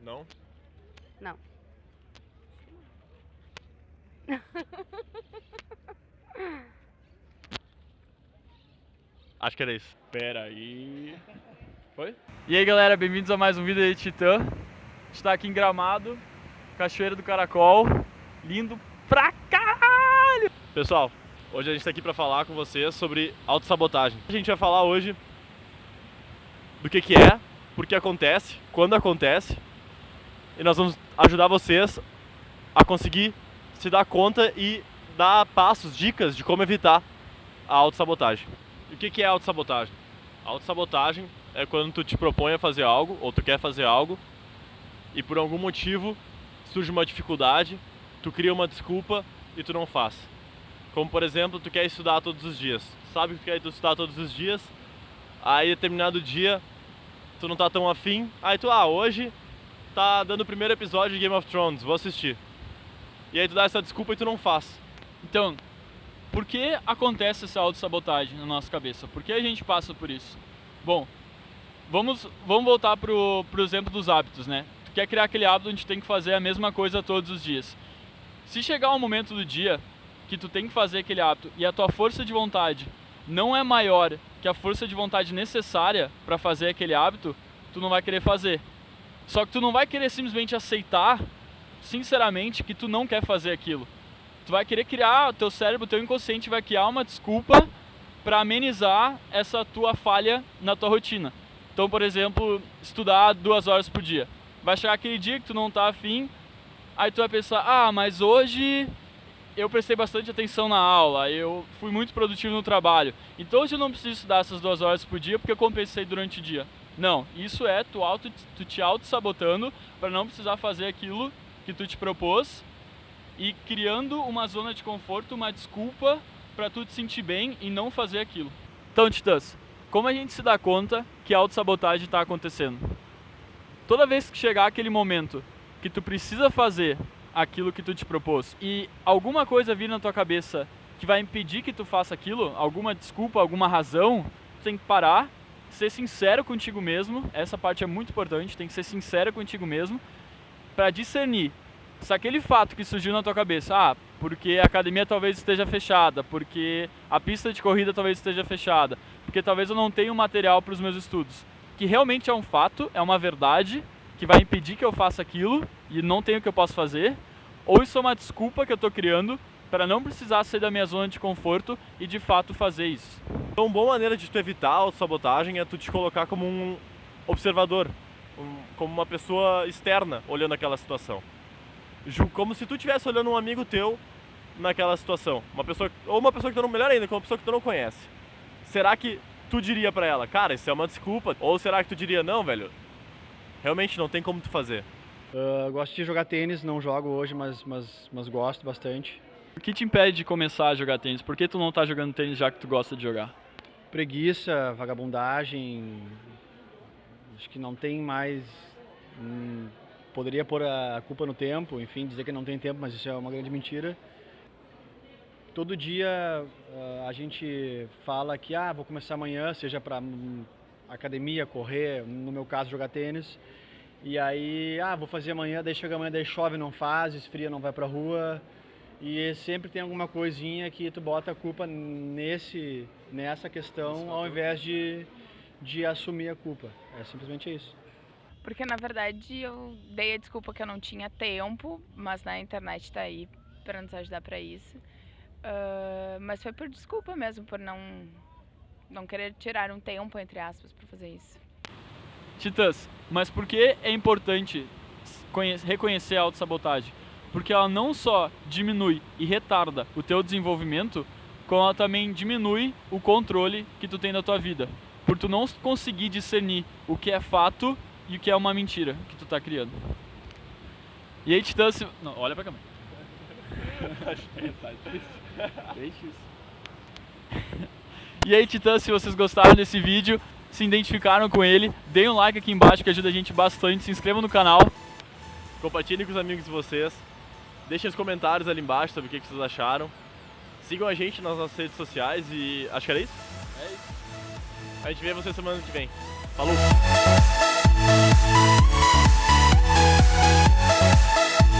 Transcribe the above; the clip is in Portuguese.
Não? Não. Acho que era isso. Pera aí. Foi? E aí galera, bem-vindos a mais um vídeo aí de Titã. A gente tá aqui em Gramado, Cachoeira do Caracol, lindo pra caralho! Pessoal, hoje a gente tá aqui pra falar com vocês sobre autossabotagem. A gente vai falar hoje do que é, por que acontece, quando acontece, e nós vamos ajudar vocês a conseguir se dar conta e dar passos, dicas de como evitar a autossabotagem. E o que é autossabotagem? A autossabotagem é quando tu te propõe a fazer algo, ou tu quer fazer algo, e por algum motivo surge uma dificuldade, tu cria uma desculpa e tu não faz. Como por exemplo, tu quer estudar todos os dias. Sabe que tu quer estudar todos os dias, aí determinado dia tu não tá tão afim, aí tu, hoje tá dando o primeiro episódio de Game of Thrones, vou assistir. E aí tu dá essa desculpa e tu não faz. Então, por que acontece essa autossabotagem na nossa cabeça? Por que a gente passa por isso? Bom, vamos voltar pro exemplo dos hábitos, né? Tu quer criar aquele hábito onde tu tem que fazer a mesma coisa todos os dias. Se chegar um momento do dia que tu tem que fazer aquele hábito e a tua força de vontade não é maior que a força de vontade necessária para fazer aquele hábito, tu não vai querer fazer. Só que tu não vai querer simplesmente aceitar, sinceramente, que tu não quer fazer aquilo. Tu vai querer criar, o teu cérebro, o teu inconsciente vai criar uma desculpa para amenizar essa tua falha na tua rotina. Então, por exemplo, estudar 2 horas por dia. Vai chegar aquele dia que tu não tá afim, aí tu vai pensar, mas hoje eu prestei bastante atenção na aula, eu fui muito produtivo no trabalho, então hoje eu não preciso estudar essas 2 horas por dia porque eu compensei durante o dia. Não, isso é tu te auto-sabotando para não precisar fazer aquilo que tu te propôs e criando uma zona de conforto, uma desculpa para tu te sentir bem e não fazer aquilo. Então, Titãs, como a gente se dá conta que a autossabotagem está acontecendo? Toda vez que chegar aquele momento que tu precisa fazer aquilo que tu te propôs e alguma coisa vir na tua cabeça que vai impedir que tu faça aquilo, alguma desculpa, alguma razão, tu tem que parar, ser sincero contigo mesmo, essa parte é muito importante, tem que ser sincero contigo mesmo, para discernir se aquele fato que surgiu na tua cabeça, porque a academia talvez esteja fechada, porque a pista de corrida talvez esteja fechada, porque talvez eu não tenha material para os meus estudos, que realmente é um fato, é uma verdade, que vai impedir que eu faça aquilo e não tenho o que eu posso fazer, ou isso é uma desculpa que eu estou criando para não precisar sair da minha zona de conforto e de fato fazer isso. Então, uma boa maneira de tu evitar a autossabotagem é tu te colocar como um observador, como uma pessoa externa olhando aquela situação. Como se tu estivesse olhando um amigo teu naquela situação, uma pessoa que tu não, melhor ainda, uma pessoa que tu não conhece. Será que tu diria pra ela, cara, isso é uma desculpa? Ou será que tu diria, não, velho, realmente não tem como tu fazer? Gosto de jogar tênis, não jogo hoje, mas gosto bastante. O que te impede de começar a jogar tênis? Por que tu não tá jogando tênis já que tu gosta de jogar? Preguiça, vagabundagem, acho que não tem mais... Poderia pôr a culpa no tempo, enfim, dizer que não tem tempo, mas isso é uma grande mentira. Todo dia a gente fala que vou começar amanhã, seja para academia, correr, no meu caso jogar tênis. E aí, vou fazer amanhã, daí chega amanhã, daí chove, não faz, esfria, não vai pra rua. E sempre tem alguma coisinha que tu bota a culpa nessa questão, ao invés de assumir a culpa. É simplesmente isso. Porque na verdade eu dei a desculpa que eu não tinha tempo, mas na internet tá aí pra nos ajudar pra isso. Mas foi por desculpa mesmo, por não querer tirar um tempo, entre aspas, pra fazer isso. Titãs, mas por que é importante reconhecer a autossabotagem? Porque ela não só diminui e retarda o teu desenvolvimento, como ela também diminui o controle que tu tem da tua vida. Por tu não conseguir discernir o que é fato e o que é uma mentira que tu tá criando. E aí, Titãs... Não, olha pra câmera. Deixa isso. E aí, Titãs, se vocês gostaram desse vídeo, se identificaram com ele, deem um like aqui embaixo que ajuda a gente bastante, se inscrevam no canal. Compartilhem com os amigos de vocês. Deixem os comentários ali embaixo sobre o que vocês acharam. Sigam a gente nas nossas redes sociais e... acho que era isso? É isso. A gente vê vocês semana que vem. Falou!